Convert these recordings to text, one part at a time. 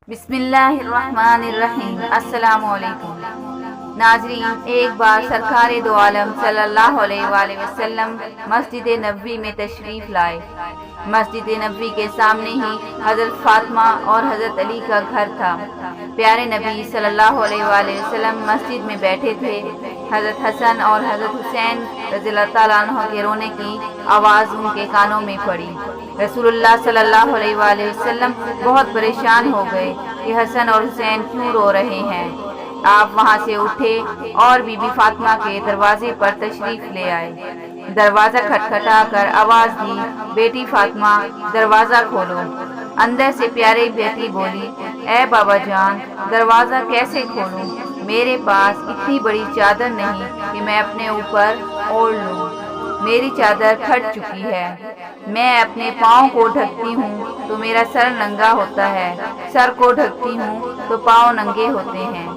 बिस्मिल्लाहिर्रहमानिर्रहीम। अस्सलामु अलैकुम नाजरीन, एक बार सरकार दो आलम सल्लल्लाहु अलैहि वसल्लम मस्जिद नबवी में तशरीफ़ लाए। मस्जिद नबवी के सामने ही हज़रत फ़ातिमा और हज़रत अली का घर था। प्यारे नबी सल्लल्लाहु अलैहि वसल्लम मस्जिद में बैठे थे। हज़रत हसन और हज़रत हुसैन रज़ियल्लाहु तआला अन्हु के रोने की आवाज़ उनके कानों में पड़ी। रसूलुल्लाह सल्लल्लाहु अलैहि वसल्लम बहुत परेशान हो गए कि हसन और हुसैन क्यों रो रहे हैं। आप वहां से उठे और बीबी फातिमा के दरवाजे पर तशरीफ ले आए। दरवाज़ा खटखटा कर आवाज़ दी, बेटी फातिमा दरवाज़ा खोलो। अंदर से प्यारी बेटी बोली, ए बाबा जान, दरवाज़ा कैसे खोलूं? मेरे पास इतनी बड़ी चादर नहीं कि मैं अपने ऊपर ओढ़ लूं। मेरी चादर फट चुकी है। मैं अपने पाँव को ढकती हूँ तो मेरा सर नंगा होता है, सर को ढकती हूँ तो पाँव नंगे होते हैं।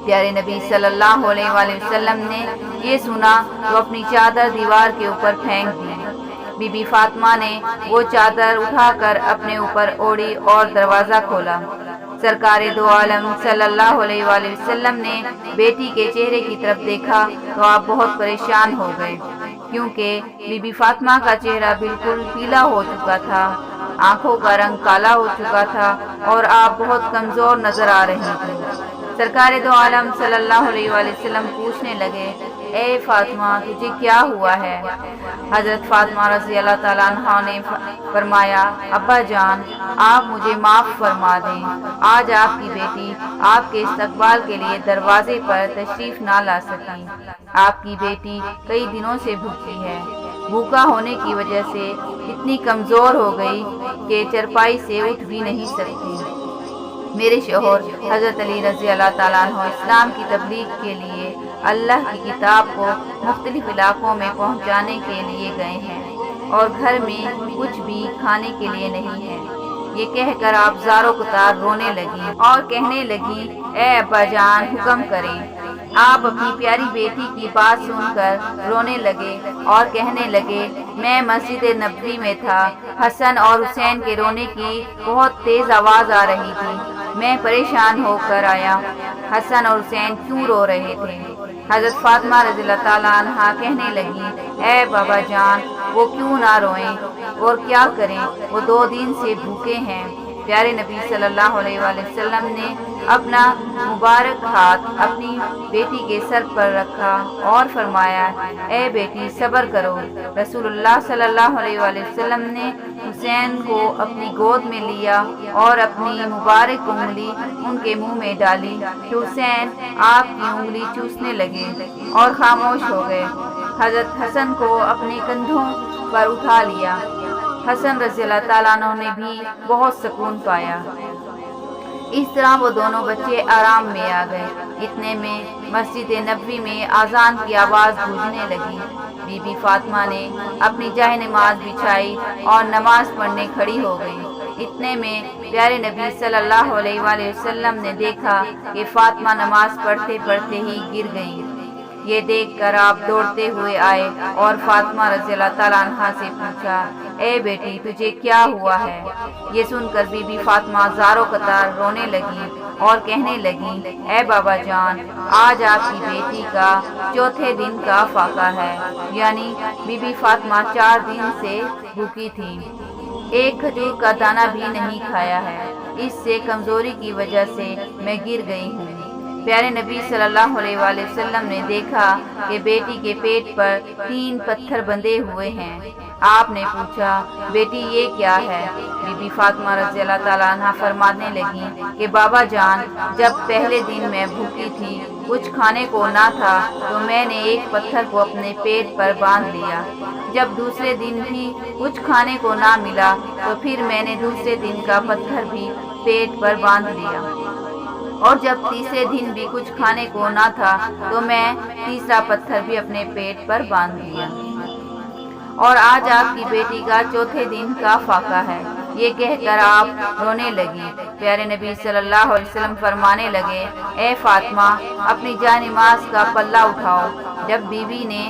प्यारे नबी सल्लल्लाहु अलैहि वसल्लम ने ये सुना तो अपनी चादर दीवार के ऊपर फेंक दी। बीबी फातिमा ने वो चादर उठाकर अपने ऊपर ओढ़ी और दरवाज़ा खोला। सरकार दो आलम सल्लल्लाहु अलैहि वसल्लम ने बेटी के चेहरे की तरफ देखा तो आप बहुत परेशान हो गए, क्योंकि बीबी फातिमा का चेहरा बिल्कुल पीला हो चुका था, आंखों का रंग काला हो चुका था और आप बहुत कमज़ोर नज़र आ रही थी। सरकार दो आलम सल्लल्लाहु अलैहि वसल्लम पूछने लगे, ए फातिमा, तुझे क्या हुआ है? हज़रत फातिमा रज़ियल्लाहु तआला अन्हा ने फरमाया, अब्बा जान, आप मुझे माफ़ फरमा दें। आज आपकी बेटी आपके इस्तकबाल के लिए दरवाजे पर तशरीफ़ ना ला सकी। आपकी बेटी कई दिनों से भूखी है। भूखा होने की वजह से इतनी कमज़ोर हो गई कि चरपाई से उठ भी नहीं सकती। मेरे शोहर हज़रत अली रज़ियल्लाहु तआला अन्हु इस्लाम की तबलीग के लिए अल्लाह की किताब को मुख्तलिफ इलाकों में पहुंचाने के लिए गए हैं और घर में कुछ भी खाने के लिए नहीं है। ये कहकर आप ज़ारो कतार रोने लगी और कहने लगी, ए अब्बा जान, हुक्म करें। आप अपनी प्यारी बेटी की बात सुनकर रोने लगे और कहने लगे, मैं मस्जिद नबवी में था। हसन और हुसैन के रोने की बहुत तेज़ आवाज़ आ रही थी। मैं परेशान होकर आया। हसन और हुसैन क्यों रो रहे थे? हज़रत फातिमा रज़ियल्लाहु तआला अन्हा कहने लगी, ए बाबा जान, वो क्यों ना रोएं और क्या करें, वो 2 दिन से भूखे हैं। प्यारे नबी सल्लल्लाहु अलैहि वसल्लम ने अपना मुबारक हाथ अपनी बेटी के सर पर रखा और फरमाया, ए बेटी, सब्र करो। रसूलुल्लाह सल्लल्लाहु अलैहि वसल्लम ने हुसैन को अपनी गोद में लिया और अपनी मुबारक उंगली उनके मुंह में डाली तो हुसैन आपकी उंगली चूसने लगे और खामोश हो गए। हज़रत हसन को अपने कंधों पर उठा लिया। हसन रज़ियल्लाहु तआला अन्हु ने भी बहुत सुकून पाया। इस तरह वो दोनों बच्चे आराम में आ गए। इतने में मस्जिद नबवी में आज़ान की आवाज़ गूंजने लगी। बीबी फातिमा ने अपनी जाए नमाज बिछाई और नमाज पढ़ने खड़ी हो गई। इतने में प्यारे नबी सल्लल्लाहु अलैहि वसल्लम ने देखा कि फातिमा नमाज पढ़ते पढ़ते ही गिर गईं। ये देखकर आप दौड़ते हुए आए और फातिमा रज़ियल्लाहु तआला अन्हा से पूछा, ए बेटी, तुझे क्या हुआ है? ये सुनकर बीबी फातिमा ज़ारो कतार रोने लगी और कहने लगी, ए बाबा जान, आज आपकी बेटी का 4थे दिन का फाका है। यानी बीबी फातिमा 4 दिन से भूखी थी, एक खजूर का दाना भी नहीं खाया है। इससे कमज़ोरी की वजह से मैं गिर गई हूँ। प्यारे नबी सल्लल्लाहु अलैहि वसल्लम ने देखा कि बेटी के पेट पर 3 पत्थर बंधे हुए हैं। आपने पूछा, बेटी, ये क्या है? बीबी फातिमा रज़ियल्लाहु तआला अन्हा फरमाने लगी कि बाबा जान, जब पहले दिन मैं भूखी थी, कुछ खाने को ना था, तो मैंने एक पत्थर को अपने पेट पर बांध लिया। जब दूसरे दिन भी कुछ खाने को ना मिला तो फिर मैंने दूसरे दिन का पत्थर भी पेट पर बांध लिया, और जब तीसरे दिन भी कुछ खाने को ना था तो मैं तीसरा पत्थर भी अपने पेट पर बांध लिया, और आज आपकी बेटी का 4थे दिन का फाका है। ये कहकर आप रोने लगी। प्यारे नबी सल्लल्लाहु अलैहि वसल्लम फरमाने लगे, ए फातिमा, अपनी जानिमाज़ का पल्ला उठाओ। जब बीबी ने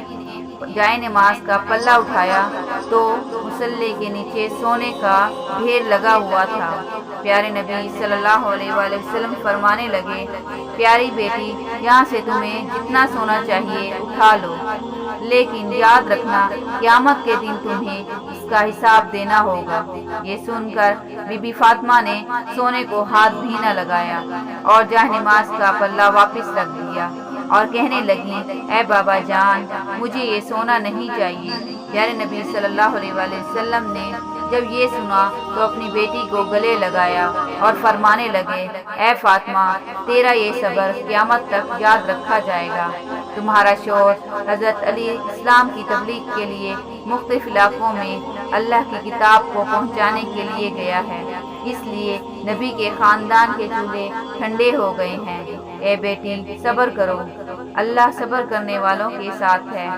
جائے نماز کا پلہ اٹھایا تو مصلی کے نیچے سونے کا ڈھیر لگا ہوا تھا۔ پیارے نبی صلی اللہ علیہ وآلہ وسلم فرمانے لگے، پیاری بیٹی، یہاں سے تمہیں جتنا سونا چاہیے اٹھا لو، لیکن یاد رکھنا قیامت کے دن تمہیں اس کا حساب دینا ہوگا۔ یہ سن کر بی بی فاطمہ نے سونے کو ہاتھ بھی نہ لگایا اور جائے نماز کا پلہ واپس رکھ دیا اور کہنے لگی، اے بابا جان، مجھے یہ سونا نہیں چاہیے۔ پیارے نبی صلی اللہ علیہ وآلہ وسلم نے جب یہ سنا تو اپنی بیٹی کو گلے لگایا اور فرمانے لگے، اے فاطمہ، تیرا یہ صبر قیامت تک یاد رکھا جائے گا۔ تمہارا شوہر حضرت علی اسلام کی تبلیغ کے لیے مختلف علاقوں میں اللہ کی کتاب کو پہنچانے کے لیے گیا ہے، اس لیے نبی کے خاندان کے چولہے ٹھنڈے ہو گئے ہیں۔ اے بیٹی، صبر کرو، اللہ صبر کرنے والوں کے ساتھ ہے۔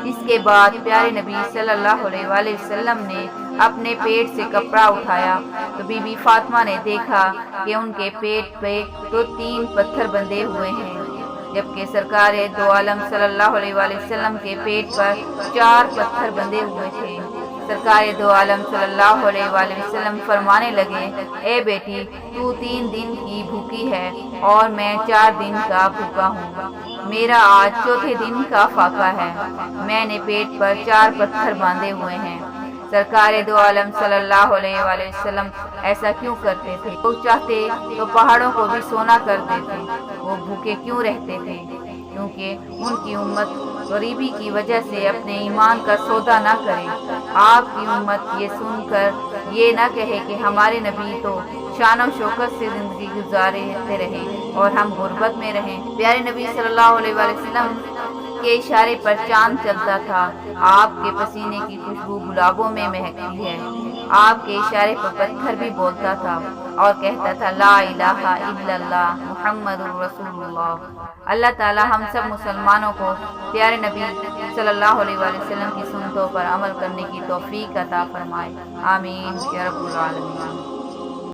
اس کے بعد پیارے نبی صلی اللہ علیہ وآلہ وسلم نے اپنے پیٹ سے کپڑا اٹھایا تو بی بی فاطمہ نے دیکھا کہ ان کے پیٹ پہ تو 3 پتھر بندھے ہوئے ہیں، جبکہ سرکار دو عالم صلی اللہ علیہ وآلہ وسلم کے پیٹ پر 4 پتھر بندھے ہوئے تھے۔ سرکار دو عالم صلی اللہ علیہ وآلہ وسلم فرمانے لگے، اے بیٹی، تو 3 دن کی بھوکی ہے اور میں 4 دن کا بھوکا ہوں۔ میرا آج چوتھے دن کا فاقہ ہے، میں نے پیٹ پر 4 پتھر باندھے ہوئے ہیں۔ سرکار دو عالم صلی اللہ علیہ وآلہ وسلم ایسا کیوں کرتے تھے؟ وہ چاہتے تو پہاڑوں کو بھی سونا کر دیتے، وہ بھوکے کیوں رہتے تھے؟ کیونکہ ان کی امت غریبی کی وجہ سے اپنے ایمان کا سودا نہ کرے۔ آپ کی امت یہ سن کر یہ نہ کہے کہ ہمارے نبی تو شان و شوکت سے زندگی گزارتے رہے اور ہم غربت میں رہیں۔ پیارے نبی صلی اللہ علیہ وآلہ وسلم کے اشارے پر چاند چلتا تھا، آپ کے پسینے کی خوشبو گلابوں میں مہکتی ہے، آپ کے اشارے پر پتھر بھی بولتا تھا اور کہتا تھا، لا الہ الا اللہ محمد الرسول اللہ۔ اللہ تعالی ہم سب مسلمانوں کو پیارے نبی صلی اللہ علیہ وآلہ وسلم کی سنتوں پر عمل کرنے کی توفیق عطا فرمائے، آمین یا رب العالمین۔